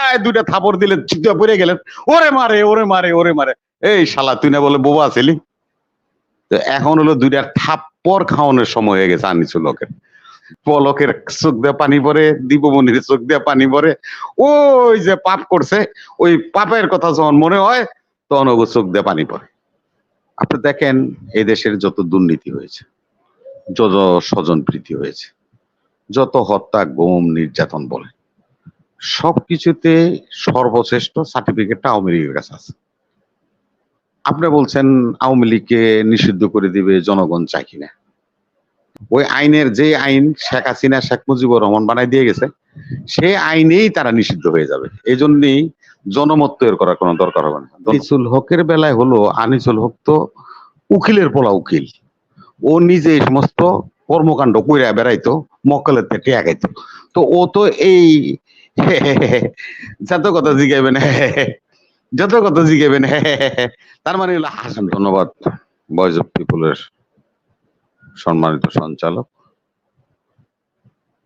ঠাড়ায় দুইটা থাপড় দিলেন, চিৎ পড়ে গেলেন, ওরে মারে ওরে মারে ওরে মারে। এই শালা তুই না বলে বোবা ছিলি। তো এখন হলো দুইটা থাপ্পড় খাওয়ানোর সময় হয়ে গেছে আনিসুল হকের। পলকের চোখ দিয়ে পানি পড়ে, দীপমণির চোখ দিয়ে পানি পড়ে। ওই যে পাপ করছে, ওই পাপের কথা যখন মনে হয় তখন ওগো চোখ দিয়ে পানি পড়ে। আপনি দেখেন এই দেশের যত দুর্নীতি হয়েছে, যত স্বজন প্রীতি হয়েছে, যত হত্যা, গুম, নির্যাতন বলে, সবকিছুতে সর্বশ্রেষ্ঠ সার্টিফিকেটটা আওয়ামী লীগের কাছে আছে। আপনি বলছেন আওয়ামী লীগকে নিষিদ্ধ করে দিবে, জনগণ চাই কিনা। ওই আইনের যে আইন শেখ হাসিনা শেখ মুজিবুর রহমান বানাই দিয়ে গেছে, সে আইনেই তারা নিষিদ্ধ হয়ে যাবে। এই জন্যই জনমত তৈরি করার কোনো দরকার হবে না। আনিসুল হকের বেলায় হলো, আনিসুল হক তো উকিলের পোলা উকিল। ও নিজে এই সমস্ত কর্মকাণ্ড কইরা বেড়াইতো, মক্কেলের থেকে আগাইতো। তো ও তো এই যত কথা জিগাইবেন, যত কথা জিগাইবেন, তার মানে হলো হাসান। ধন্যবাদ ভয়েস অফ পিপলের সম্মানিত সঞ্চালক।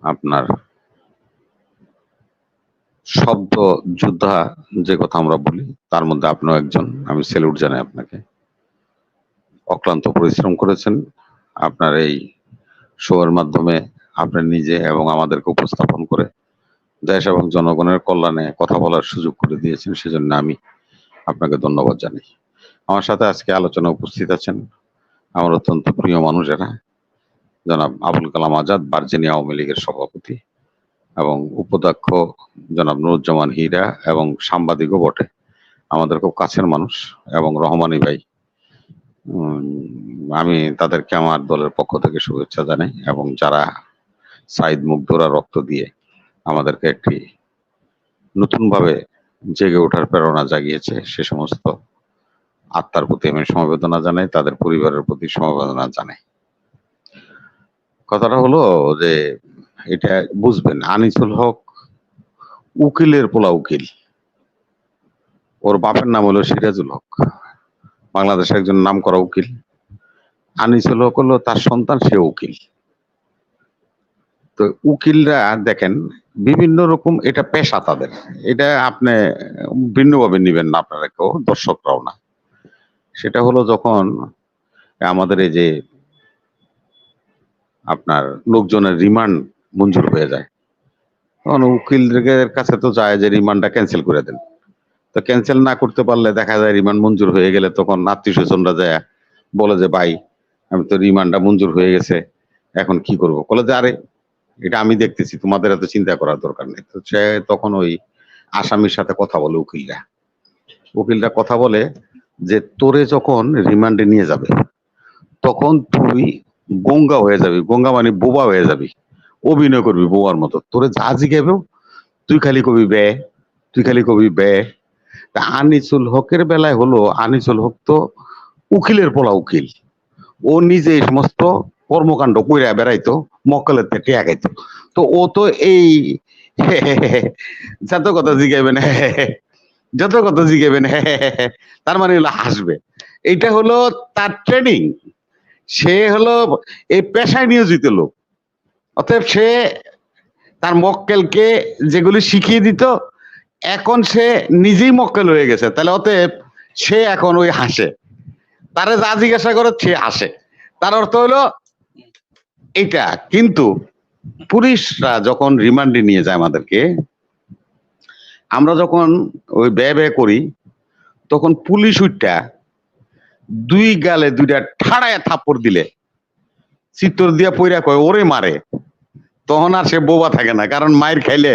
আপনার শব্দ যোদ্ধা যে কথা আমরা বলি, তার মধ্যে আপনিও একজন। আমি স্যালুট জানাই আপনাকে। অক্লান্ত পরিশ্রম করেছেন। আপনার এই শোয়ের মাধ্যমে আপনি নিজে এবং আমাদেরকে উপস্থাপন করে দেশ এবং জনগণের কল্যাণে কথা বলার সুযোগ করে দিয়েছেন, সেজন্য আমি আপনাকে ধন্যবাদ জানাই। আমার সাথে আজকে আলোচনা উপস্থিত আছেন আমার অত্যন্ত প্রিয় মানুষেরা, জনাব আবুল কালাম আজাদ, ভার্জিনিয়া আওয়ামী লীগের সভাপতি, এবং উপাধ্যক্ষ জনাব নুরুজ্জামান হীরা, এবং সাংবাদিকও বটে, আমাদের খুব কাছের মানুষ, এবং রহমানী ভাই। আমি তাদেরকে আমার দলের পক্ষ থেকে শুভেচ্ছা জানাই, এবং যারা সাইদ মুগ্ধরা রক্ত দিয়ে আমাদেরকে একটি নতুন ভাবে জেগে ওঠার প্রেরণা জাগিয়েছে, সে সমস্ত আত্মার প্রতি আমি সমবেদনা জানাই, তাদের পরিবারের প্রতি সমবেদনা জানাই। কথাটা হলো যে এটা বুঝবেন, আনিসুল হক উকিলের পোলা উকিল। ওর বাপের নাম হলো সিরাজুল হক, বাংলাদেশের একজন নাম করা উকিল। আনিসুল হক হলো তার সন্তান, সে উকিল। তো উকিলরা দেখেন বিভিন্ন রকম, এটা পেশা তাদের, এটা আপনি ভিন্নভাবে নিবেন না, আপনারা কেউ, দর্শকরাও না। সেটা হলো যখন আমাদের এই যে আপনার লোকজনের রিমান্ড মঞ্জুর হয়ে যায়, তখন উকিলদের কাছে তো যায় যে রিমান্ডটা ক্যান্সেল করে দেন। তো ক্যান্সেল না করতে পারলে দেখা যায় রিমান্ড মঞ্জুর হয়ে গেলে তখন আত্মীয় স্বজনরা যায় বলে যে ভাই, আমি তো রিমান্ডটা মঞ্জুর হয়ে গেছে, এখন কি করব? বলে যে আরে এটা আমি দেখতেছি, তোমাদের এত চিন্তা করার দরকার নেই। তো সে তখন ওই আসামির সাথে কথা বলে, উকিলরা কথা বলে যে তোরে যখন রিমান্ডে নিয়ে যাবে তখন তুই গঙ্গা হয়ে যাবি, গঙ্গা মানে বোবা হয়ে যাবি, অভিনয় করবি বোবার মতো, তোরে যা জিগাবেও তুই খালি কবি বে, তুই খালি কবি বে। তা আনিসুল হকের বেলায় হলো, আনিসুল হক তো উকিলের পোলা উকিল। ও নিজে এই সমস্ত কর্মকাণ্ড কইরা বেড়াইতো, মক্কেলের থেকে আগাইতো। তো ও তো এই যত কথা জিগাইবেন, যত কথা জিগাইবেন, তার মানে হলো হাসবে। এইটা হলো তার ট্রেনিং। সে হলো এই পেশায় নিয়োজিত লোক। অতএব সে তার মক্কেলকে যেগুলি শিখিয়ে দিত, এখন সে নিজেই মক্কেল হয়ে গেছে। তাহলে অতএব সে এখন ওই হাসে, তারে যা জিজ্ঞাসা করে সে হাসে। তার অর্থ হলো এটা। কিন্তু পুলিশরা যখন রিমান্ডে নিয়ে যায় আমাদেরকে, আমরা যখন ওই ব্যয় করি, তখন পুলিশ উঠটা দুই গালে দুইটা ঠাড়ায় থাপ্পড় দিলে চিত্তর দিয়া পইরা কয় ওরে মারে, তখন আর সে বোবা থাকে না। কারণ মায়ের খাইলে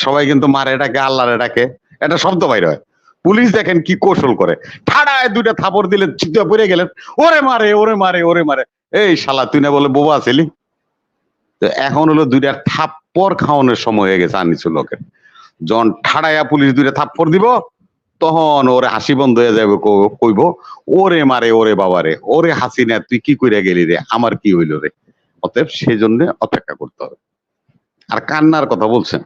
সবাই কিন্তু মারে ডাকে, আল্লাহরে ডাকে, একটা শব্দ বাইর হয়। পুলিশ দেখেন কি কৌশল করে, ঠাড়ায় দুইটা থাপড় দিলে, চিত্ত পড়ে গেলেন, ওরে মারে ওরে মারে ওরে মারে। এই শালা তুই না বলে বোবা ছিলি। তো এখন হলো দুইটা থাপ্পড় খাওয়ানোর সময় হয়ে গেছে আনিসুল হকের। যখন ঠাড়াইয়া পুলিশ দুইটা থাপ্পড় দিব, তখন ওরে হাসি বন্ধ হয়ে যাবে, কইব ওরে মারে ওরে বাবারে, ওরে হাসিনা তুই কি কইরা গেলি রে, আমার কি হইল রে। অতএব সেই জন্য অপেক্ষা করতে হবে। আর কান্নার কথা বলছেন,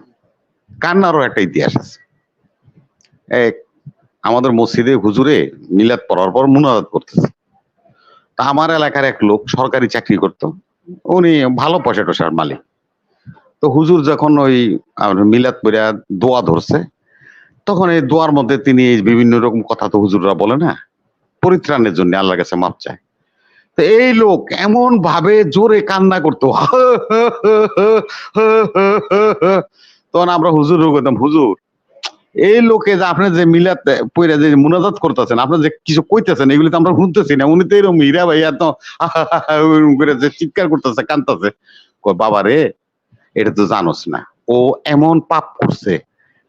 কান্নারও একটা ইতিহাস আছে। এক আমাদের মসজিদে হুজুরে মিলাদ পড়ার পর মুনাজাত করতেছে। তা আমার এলাকার এক লোক সরকারি চাকরি করত, উনি ভালো পয়সা টয়সার মালিক। তো হুজুর যখন ওই মিলাদ পড়া দোয়া ধরছে, তখন এই দোয়ার মধ্যে তিনি এই বিভিন্ন রকম কথা তো হুজুররা বলে না, পরিত্রাণের জন্য আল্লাহর কাছে মাপ চায়। তো এই লোক এমন ভাবে জোরে কান্না করতো, তখন আমরা হুজুর কইতাম, হুজুর এই লোকে যে আপনি যে মিলাত পইরা যে মুনাজাত করতেছেন, আপনি যে কিছু কইতেছেন এগুলি তো আমরা শুনতেছি না, উনি তো এরকম হীরা ভাইয়া তো করে যে চিৎকার করতেছে, কান্দতেছে। কয় বাবা রে, এটা তো জানোস না, ও এমন পাপ করছে,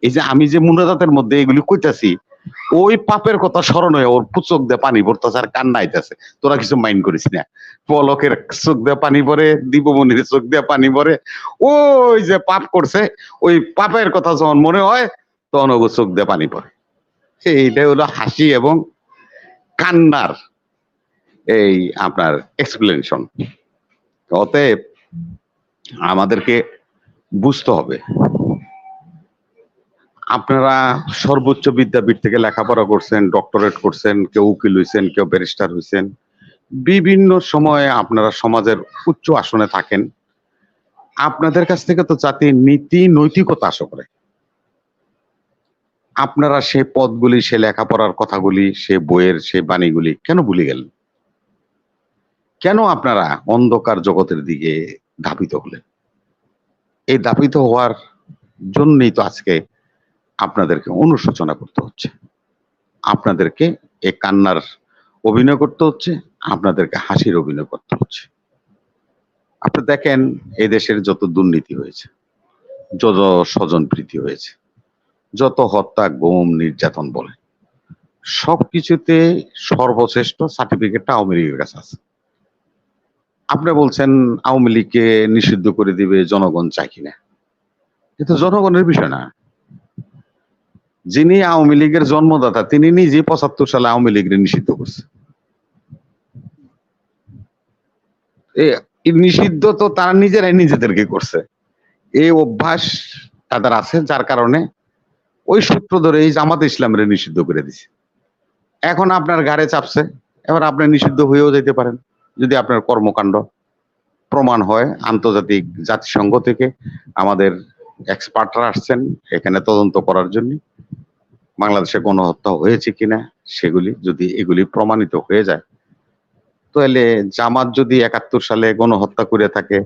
এই যে আমি যে মুনাজাতের মধ্যে এগুলি কইতাছি, ওই পাপের কথা স্মরণ হয়ে ওর চোখ দিয়ে পানি পড়তেছে আর কান্না আইতাছে। তোরা কিছু মাইন্ড করিস না। পলকের চোখ দিয়ে পানি পড়ে, দীপমণির চোখ দিয়ে পানি পড়ে, ওই যে পাপ করছে, ওই পাপের কথা যখন মনে হয় তখন ওগো চোখ দিয়ে পানি পড়ে। এইটাই হলো হাসি এবং কান্নার এই আপনার এক্সপ্লেনেশন। অতএব আমাদেরকে বুঝতে হবে, আপনারা সর্বোচ্চ বিদ্যাপীঠ থেকে লেখাপড়া করছেন, ডক্টরেট করছেন, কেউ উকিল হইছেন, কেউ ব্যারিস্টার হইছেন, বিভিন্ন সময়ে আপনারা সমাজের উচ্চ আসনে থাকেন। আপনাদের কাছ থেকে তো জাতি নীতি নৈতিকতা আশা করে। আপনারা সে পদগুলি, সে লেখাপড়ার কথাগুলি, সে বইয়ের সে বাণীগুলি কেন ভুলে গেলেন? কেন আপনারা অন্ধকার জগতের দিকে ধাবিত হলেন? এই ধাবিত হওয়ার জন্যই তো আজকে আপনাদেরকে অনুশোচনা করতে হচ্ছে, আপনাদেরকে এই কান্নার অভিনয় করতে হচ্ছে, আপনাদেরকে হাসির অভিনয় করতে হচ্ছে। আপনি দেখেন এই দেশের যত দুর্নীতি হয়েছে, যত স্বজন প্রীতি হয়েছে, যত হত্যা, গুম, নির্যাতন বলে, সবকিছুতে সর্বশ্রেষ্ঠ সার্টিফিকেটটা আওয়ামী লীগের কাছে আছে। আপনি বলছেন আওয়ামী লীগকে নিষিদ্ধ করে দিবে, জনগণ চায় কিনা? এটা জনগণের বিষয় না। যিনি আওয়ামী লীগের জন্মদাতা তিনি নিজে ৭৫ সালে আওয়ামী লীগের নিষিদ্ধ করছে। নিষিদ্ধ তো তারা নিজেরাই নিজেদেরকে করছে। এই অভ্যাস তাদের আছে, যার কারণে ওই সূত্র ধরে এই জামাত ইসলামের নিষিদ্ধ করে দিছে। এখন আপনার ঘাড়ে চাপছে, এবার আপনি নিষিদ্ধ হয়েও যেতে পারেন যদি আপনার কর্মকাণ্ড প্রমাণ হয়। আন্তর্জাতিক জাতিসংঘ থেকে আমাদের এক্সপার্টরা আসছেন এখানে তদন্ত করার জন্য, বাংলাদেশে গণহত্যা হয়েছে কিনা সেগুলি যদি এগুলি প্রমাণিত হয়ে যায়, তাহলে জামাত যদি ৭১ সালে গণহত্যা করে থাকে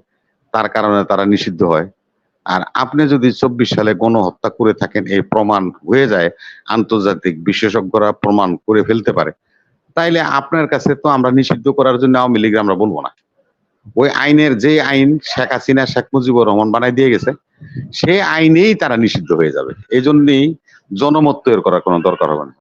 তার কারণে তারা নিষিদ্ধ হয়, আর আপনি যদি ২৪ সালে গণহত্যা করে থাকেন, এই প্রমাণ হয়ে যায়, আন্তর্জাতিক বিশেষজ্ঞরা প্রমাণ করে ফেলতে পারে, তাইলে আপনার কাছে তো আমরা নিষিদ্ধ করার জন্য আওয়ামী লীগ আমরা বলবো না। ওই আইনের যে আইন শেখ হাসিনা, শেখ মুজিবুর রহমান বানাই দিয়ে গেছে, সে আইনেই তারা নিষিদ্ধ হয়ে যাবে। এই জন্যই জনমত তৈরি করার কোনো দরকার হবে না।